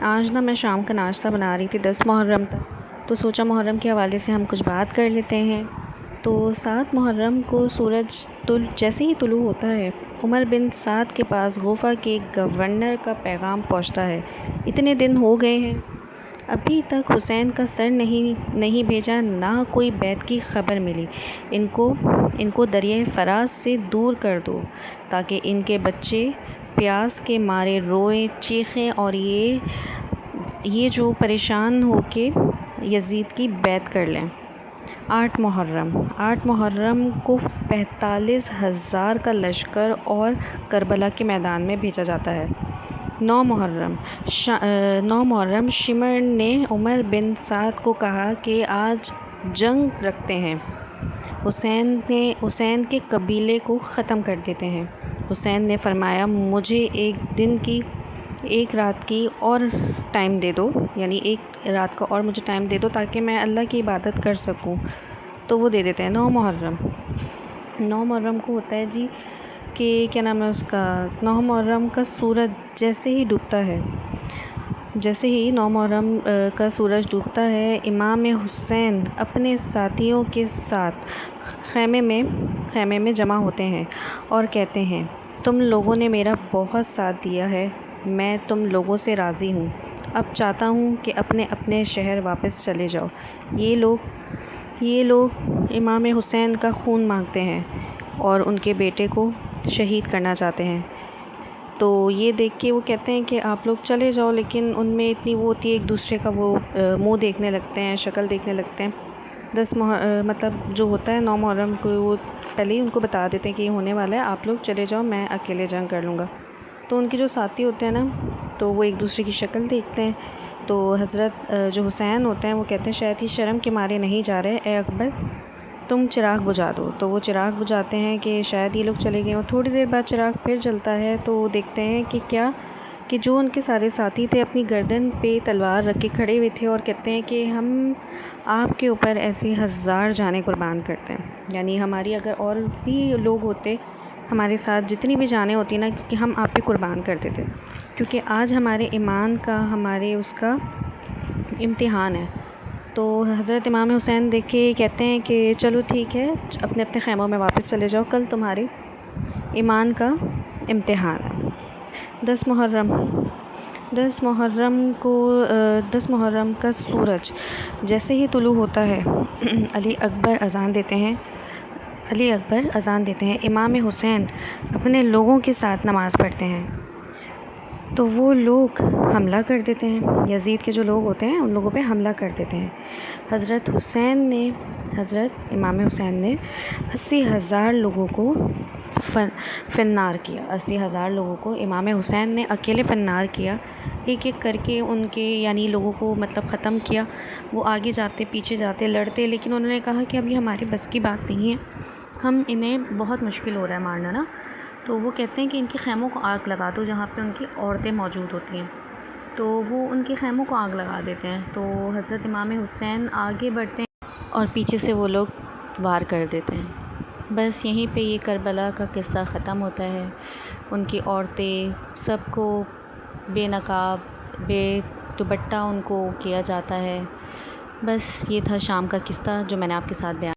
آج میں شام کا ناشتہ بنا رہی تھی 10 محرم تک، تو سوچا محرم کے حوالے سے ہم کچھ بات کر لیتے ہیں۔ تو 7 محرم کو سورج جیسے ہی طلوع ہوتا ہے، عمر بن سعد کے پاس غوفہ کے گورنر کا پیغام پہنچتا ہے۔ اتنے دن ہو گئے ہیں، ابھی تک حسین کا سر نہیں بھیجا، نہ کوئی بیعت کی خبر ملی۔ ان کو دریائے فرات سے دور کر دو تاکہ ان کے بچے پیاس کے مارے روئیں چیخیں اور یہ جو پریشان ہو کے یزید کی بیعت کر لیں۔ 8 محرم کو 45,000 کا لشکر اور کربلا کے میدان میں بھیجا جاتا ہے۔ 9 محرم شمر نے عمر بن سعد کو کہا کہ آج جنگ رکھتے ہیں، حسین کے قبیلے کو ختم کر دیتے ہیں۔ حسین نے فرمایا مجھے ایک رات کی اور ٹائم دے دو، یعنی ایک رات کا اور مجھے ٹائم دے دو تاکہ میں اللہ کی عبادت کر سکوں۔ تو وہ دے دیتے ہیں۔ 9 محرم کو ہوتا ہے جی کہ کیا نام ہے اس کا، 9 محرم کا سورج جیسے ہی 9 محرم کا سورج ڈوبتا ہے، امام حسین اپنے ساتھیوں کے ساتھ خیمے میں جمع ہوتے ہیں اور کہتے ہیں تم لوگوں نے میرا بہت ساتھ دیا ہے، میں تم لوگوں سے راضی ہوں، اب چاہتا ہوں کہ اپنے شہر واپس چلے جاؤ۔ یہ لوگ امام حسین کا خون مانگتے ہیں اور ان کے بیٹے کو شہید کرنا چاہتے ہیں۔ تو یہ دیکھ کے وہ کہتے ہیں کہ آپ لوگ چلے جاؤ، لیکن ان میں اتنی وہ ہوتی ہے، ایک دوسرے کا وہ منہ دیکھنے لگتے ہیں، شکل دیکھنے لگتے ہیں۔ مطلب جو ہوتا ہے 9 محرم کو وہ پہلے ہی ان کو بتا دیتے ہیں کہ یہ ہونے والا ہے، آپ لوگ چلے جاؤ، میں اکیلے جنگ کر لوں گا۔ تو ان کے جو ساتھی ہوتے ہیں نا، تو وہ ایک دوسرے کی شکل دیکھتے ہیں۔ تو حضرت جو حسین ہوتے ہیں وہ کہتے ہیں شاید ہی شرم کے مارے نہیں جا رہے، اے اکبر تم چراغ بجھا دو۔ تو وہ چراغ بجھاتے ہیں کہ شاید یہ لوگ چلے گئے، اور تھوڑی دیر بعد چراغ پھر جلتا ہے تو وہ دیکھتے ہیں کہ جو ان کے سارے ساتھی تھے اپنی گردن پہ تلوار رکھ کے کھڑے ہوئے تھے اور کہتے ہیں کہ ہم آپ کے اوپر ایسی 1000 جانیں قربان کرتے ہیں، یعنی ہماری اگر اور بھی لوگ ہوتے ہمارے ساتھ، جتنی بھی جانیں ہوتی نا، کہ ہم آپ پہ قربان کرتے تھے، کیونکہ آج ہمارے ایمان کا اس کا امتحان ہے۔ تو حضرت امام حسین دیکھ کے کہتے ہیں کہ چلو ٹھیک ہے، اپنے خیموں میں واپس چلے جاؤ، کل تمہارے ایمان کا امتحان ہے۔ 10 محرم کا سورج جیسے ہی طلوع ہوتا ہے، علی اکبر اذان دیتے ہیں، امام حسین اپنے لوگوں کے ساتھ نماز پڑھتے ہیں، تو وہ لوگ حملہ کر دیتے ہیں، یزید کے جو لوگ ہوتے ہیں ان لوگوں پہ حملہ کر دیتے ہیں۔ حضرت امام حسین نے 80,000 لوگوں کو فنار کیا، 80,000 لوگوں کو امام حسین نے اکیلے فنار کیا، ایک ایک کر کے ان کے یعنی لوگوں کو مطلب ختم کیا۔ وہ آگے جاتے پیچھے جاتے لڑتے، لیکن انہوں نے کہا کہ اب یہ ہمارے بس کی بات نہیں ہے، انہیں بہت مشکل ہو رہا ہے مارنا نا۔ تو وہ کہتے ہیں کہ ان کے خیموں کو آگ لگا دو جہاں پہ ان کی عورتیں موجود ہوتی ہیں، تو وہ ان کے خیموں کو آگ لگا دیتے ہیں۔ تو حضرت امام حسین آگے بڑھتے ہیں اور پیچھے سے وہ لوگ وار کر دیتے ہیں۔ بس یہیں پہ یہ کربلا کا قصہ ختم ہوتا ہے۔ ان کی عورتیں سب کو بے نقاب بے دوپٹہ ان کو کیا جاتا ہے۔ بس یہ تھا شام کا قصہ جو میں نے آپ کے ساتھ بیان